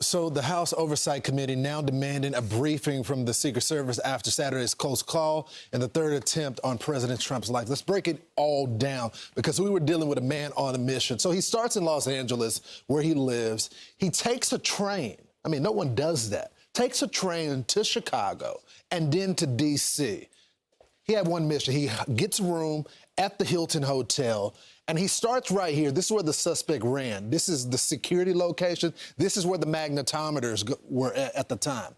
So the House Oversight Committee now demanding a briefing from the Secret Service after Saturday's close call and the third attempt on President Trump's life. Let's break it all down because we were dealing with a man on a mission. So he starts in Los Angeles, where he lives. He takes a train. I mean, no one does that. Takes a train to Chicago and then to D.C. He had one mission. He gets a room at the Hilton Hotel, and he starts right here. This is where the suspect ran. This is the security location. This is where the magnetometers were at the time.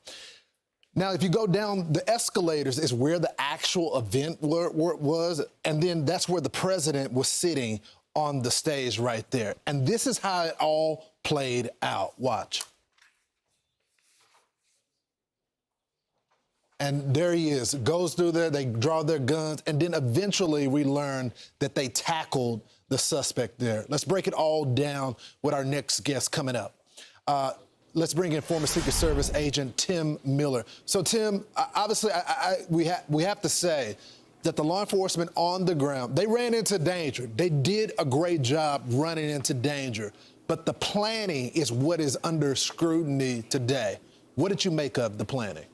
Now, if you go down the escalators is where the actual event was, and then that's where the president was sitting on the stage right there. And this is how it all played out. Watch. And there he is, goes through there, they draw their guns, and then eventually we learn that they tackled the suspect there. Let's break it all down with our next guest coming up. Let's bring in former Secret Service agent Tim Miller. So Tim, obviously we have to say that the law enforcement on the ground, they ran into danger. They did a great job running into danger, but the planning is what is under scrutiny today. What did you make of the planning?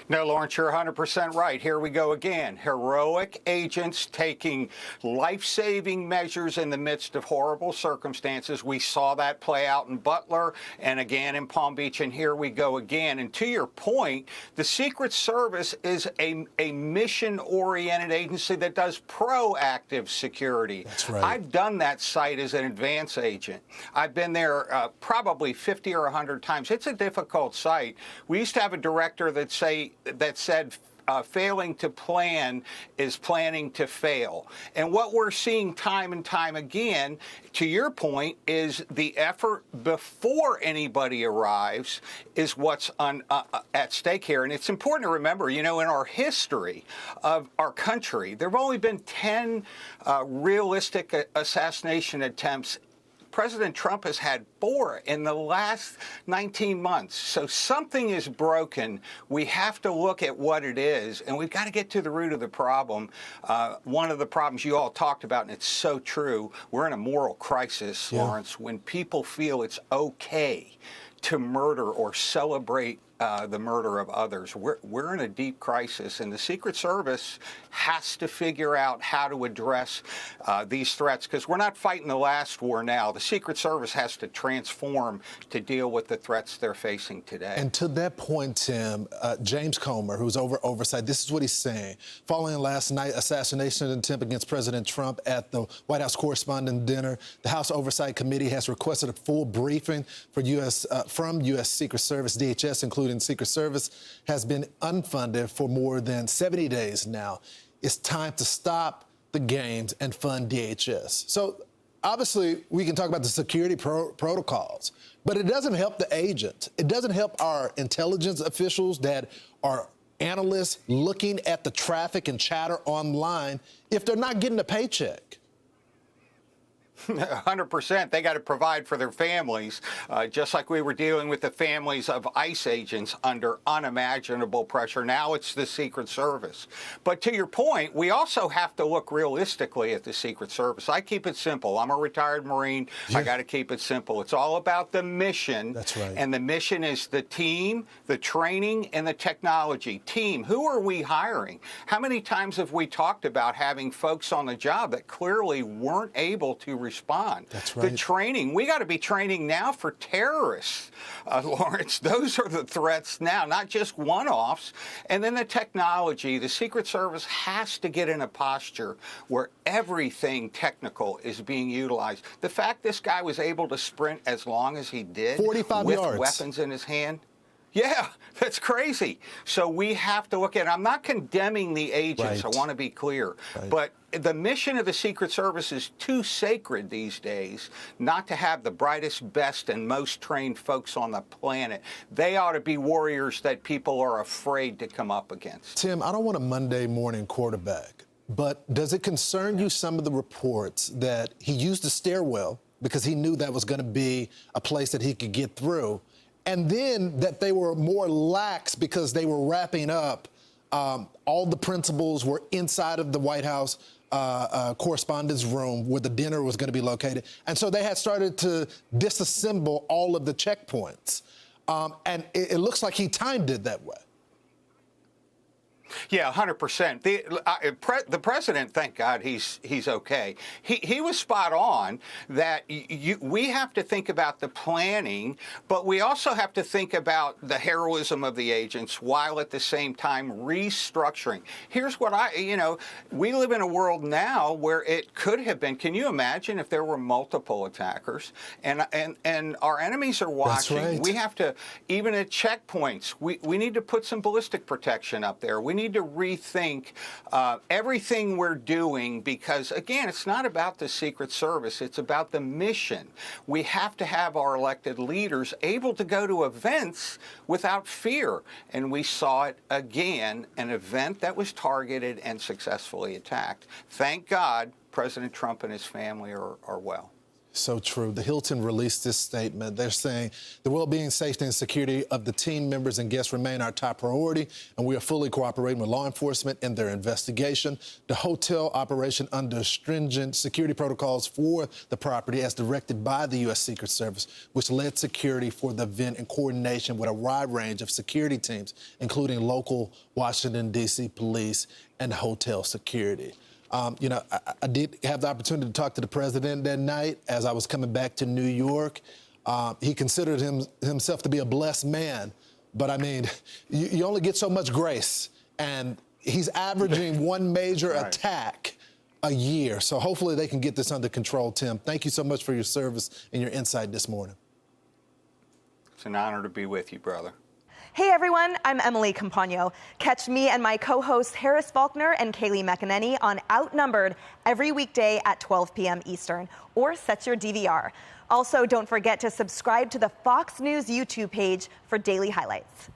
No, Lawrence, you're 100% right. Here we go again. Heroic agents taking life-saving measures in the midst of horrible circumstances. We saw that play out in Butler and again in Palm Beach, and here we go again. And to your point, the Secret Service is a mission-oriented agency that does proactive security. That's right. I've done that site as an advance agent. I've been there probably 50 or 100 times. It's a difficult site. We used to have a director that said failing to plan is planning to fail. And what we're seeing time and time again, to your point, is the effort before anybody arrives is what's at stake here. And it's important to remember, you know, in our history of our country, there have only been 10 realistic assassination attempts. President Trump has had 4 in the last 19 months. So something is broken. We have to look at what it is, and we've got to get to the root of the problem. One of the problems you all talked about, and it's so true, we're in a moral crisis, Lawrence, when people feel it's okay to murder or celebrate the murder of others. We're in a deep crisis, and the Secret Service has to figure out how to address these threats, because we're not fighting the last war now. The Secret Service has to transform to deal with the threats they're facing today. And to that point, Tim, James Comer, who's over oversight, this is what he's saying. Following last night's assassination attempt against President Trump at the White House Correspondents Dinner, the House Oversight Committee has requested a full briefing from U.S. Secret Service. DHS, including Secret Service, has been unfunded for more than 70 days now. It's time to stop the games and fund DHS. So obviously we can talk about the security protocols, but it doesn't help the agents. It doesn't help our intelligence officials that are analysts looking at the traffic and chatter online if they're not getting a paycheck. 100%. They got to provide for their families, just like we were dealing with the families of ICE agents under unimaginable pressure. Now it's the Secret Service. But to your point, we also have to look realistically at the Secret Service. I keep it simple. I'm a retired Marine. Yeah. I got to keep it simple. It's all about the mission. That's right. And the mission is the team, the training, and the technology. Team, who are we hiring? How many times have we talked about having folks on the job that clearly weren't able to respond? That's right. The training, we got to be training now for terrorists, Lawrence. Those are the threats now, not just one-offs. And then the technology, the Secret Service has to get in a posture where everything technical is being utilized. The fact this guy was able to sprint as long as he did 45 with yards. Weapons in his hand. Yeah, that's crazy. So we have to look at it. I'm not condemning the agents. Right. I want to be clear. Right. But the mission of the Secret Service is too sacred these days not to have the brightest, best, and most trained folks on the planet. They ought to be warriors that people are afraid to come up against. Tim, I don't want a Monday morning quarterback, but does it concern you some of the reports that he used the stairwell because he knew that was going to be a place that he could get through, and then that they were more lax because they were wrapping up all the principals were inside of the White House correspondence room where the dinner was going to be located. And so they had started to disassemble all of the checkpoints. And it looks like he timed it that way. Yeah, 100%. The president, thank God, he's okay. He was spot on that we have to think about the planning, but we also have to think about the heroism of the agents while at the same time restructuring. Here's what we live in a world now where it could have been. Can you imagine if there were multiple attackers and our enemies are watching? That's right. We have to, even at checkpoints, we need to put some ballistic protection up there. We need to rethink everything we're doing because, again, it's not about the Secret Service. It's about the mission. We have to have our elected leaders able to go to events without fear. And we saw it again, an event that was targeted and successfully attacked. Thank God President Trump and his family are well. So true. The Hilton released this statement. They're saying the well-being, safety, and security of the team members and guests remain our top priority, and we are fully cooperating with law enforcement in their investigation. The hotel operation under stringent security protocols for the property as directed by the U.S. Secret Service, which led security for the event in coordination with a wide range of security teams, including local Washington, D.C. police and hotel security. I did have the opportunity to talk to the president that night as I was coming back to New York. He considered himself to be a blessed man, but I mean, you only get so much grace, and he's averaging one major attack a year. So hopefully they can get this under control, Tim. Thank you so much for your service and your insight this morning. It's an honor to be with you, brother. Hey everyone, I'm Emily Campagno. Catch me and my co-hosts Harris Faulkner and Kaylee McEnany on Outnumbered every weekday at 12 p.m. Eastern, or set your DVR. Also, don't forget to subscribe to the Fox News YouTube page for daily highlights.